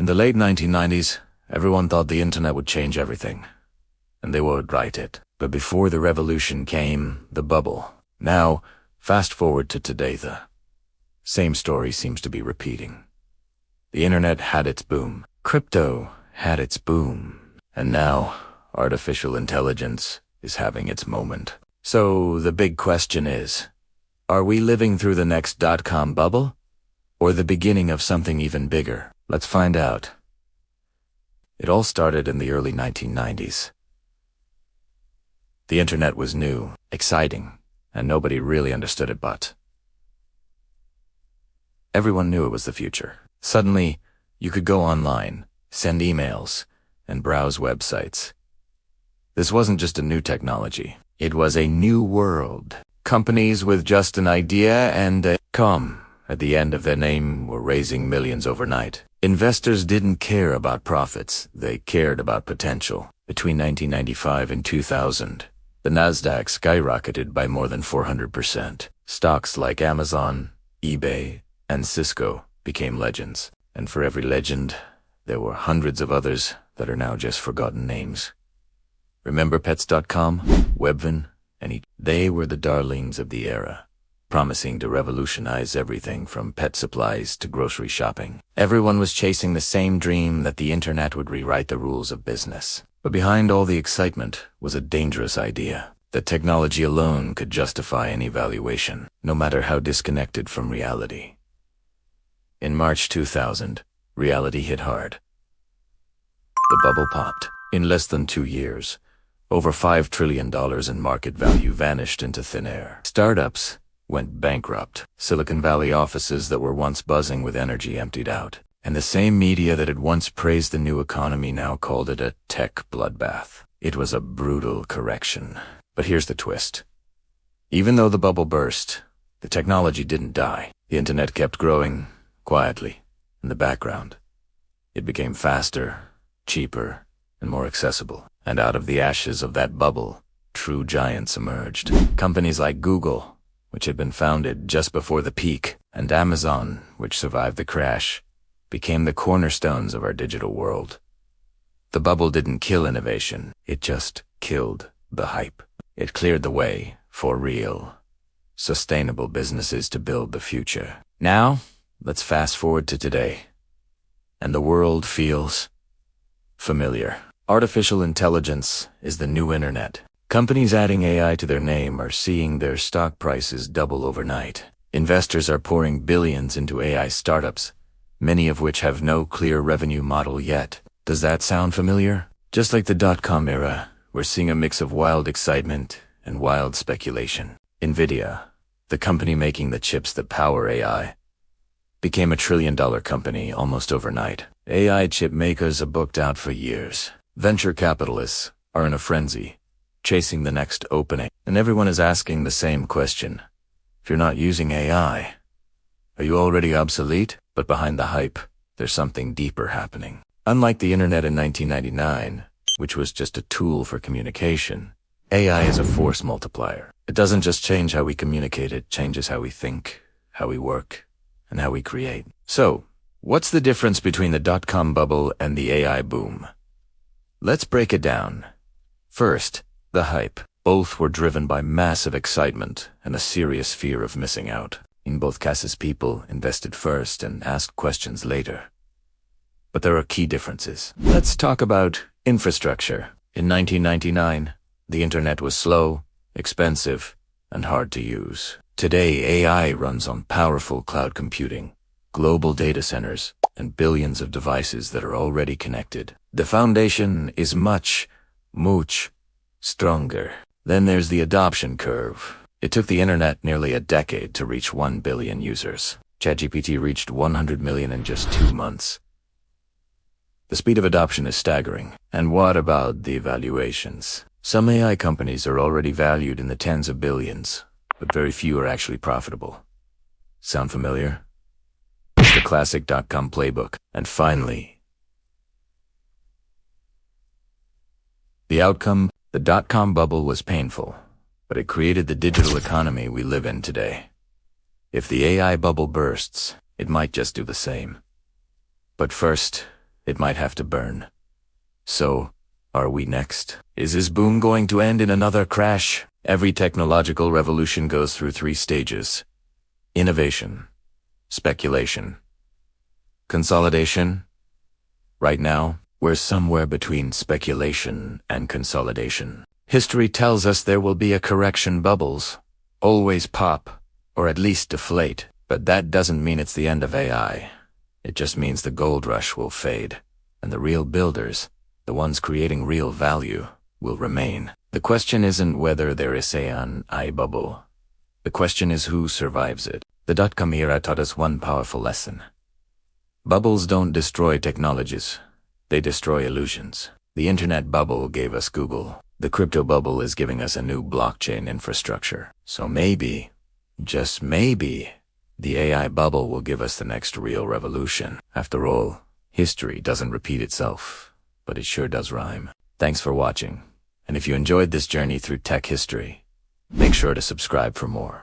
In the late 1990s, everyone thought the internet would change everything, and they would write it. But before the revolution came the bubble. Now, fast forward to today, the same story seems to be repeating. The internet had its boom. Crypto had its boom. And now, artificial intelligence is having its moment. So the big question is, are we living through the next dot-com bubble? Or the beginning of something even bigger? Let's find out. It all started in the early 1990s. The internet was new, exciting, and nobody really understood it, but everyone knew it was the future. Suddenly, you could go online, send emails, and browse websites. This wasn't just a new technology. It was a new world. Companies with just an idea and a .com at the end of their name were raising millions overnight. Investors didn't care about profits. They cared about potential. Between 1995 and 2000, the Nasdaq skyrocketed by more than 400%. Stocks like Amazon, eBay, and Cisco became legends. And for every legend, there were hundreds of others that are now just forgotten names. Remember Pets.com, Webvan, and they were the darlings of the era, promising to revolutionize everything from pet supplies to grocery shopping. Everyone was chasing the same dream that the internet would rewrite the rules of business. But behind all the excitement was a dangerous idea, that technology alone could justify any valuation, no matter how disconnected from reality. In March 2000, reality hit hard. The bubble popped. In less than 2 years, over $5 trillion in market value vanished into thin air. Startups went bankrupt. Silicon Valley offices that were once buzzing with energy emptied out. And the same media that had once praised the new economy now called it a tech bloodbath. It was a brutal correction. But here's the twist. Even though the bubble burst, the technology didn't die. The internet kept growing quietly in the background. It became faster, cheaper, and more accessible. And out of the ashes of that bubble, true giants emerged. Companies like Google, which had been founded just before the peak, and Amazon, which survived the crash, became the cornerstones of our digital world. The bubble didn't kill innovation, it just killed the hype. It cleared the way for real, sustainable businesses to build the future. Now, let's fast forward to today, and the world feels familiar. Artificial intelligence is the new internet. Companies adding AI to their name are seeing their stock prices double overnight. Investors are pouring billions into AI startups, many of which have no clear revenue model yet. Does that sound familiar? Just like the dot-com era, we're seeing a mix of wild excitement and wild speculation. NVIDIA, the company making the chips that power AI, became a $1 trillion company almost overnight. AI chip makers are booked out for years. Venture capitalists are in a frenzy, chasing the next opening. And everyone is asking the same question. If you're not using AI, are you already obsolete? But behind the hype, there's something deeper happening. Unlike the internet in 1999, which was just a tool for communication, AI is a force multiplier. It doesn't just change how we communicate, it changes how we think, how we work, and how we create. So, what's the difference between the dot-com bubble and the AI boom? Let's break it down. First, the hype. Both were driven by massive excitement and a serious fear of missing out. In both cases, people invested first and asked questions later. But there are key differences. Let's talk about infrastructure. In 1999, the internet was slow, expensive, and hard to use. Today, AI runs on powerful cloud computing, global data centers, and billions of devices that are already connected. The foundation is much stronger. Then there's the adoption curve. It took the internet nearly a decade to reach 1 billion users. ChatGPT reached 100 million in just 2 months. The speed of adoption is staggering. And what about the valuations? Some AI companies are already valued in the tens of billions, but very few are actually profitable. Sound familiar? It's the classic dot-com playbook. And finally, the outcome, the dot-com bubble was painful, but it created the digital economy we live in today. If the AI bubble bursts, it might just do the same. But first, it might have to burn. So, are we next? Is this boom going to end in another crash? Every technological revolution goes through 3 stages: innovation, speculation, consolidation. Right now, we're somewhere between speculation and consolidation. History tells us there will be a correction. Bubbles always pop, or at least deflate. But that doesn't mean it's the end of AI. It just means the gold rush will fade, and the real builders, the ones creating real value, will remain. The question isn't whether there is an AI bubble. The question is who survives it. The Dotcom era taught us one powerful lesson. Bubbles don't destroy technologies. They destroy illusions. The internet bubble gave us Google. The crypto bubble is giving us a new blockchain infrastructure. So maybe, just maybe, the AI bubble will give us the next real revolution. After all, history doesn't repeat itself, but it sure does rhyme. Thanks for watching. And if you enjoyed this journey through tech history, make sure to subscribe for more.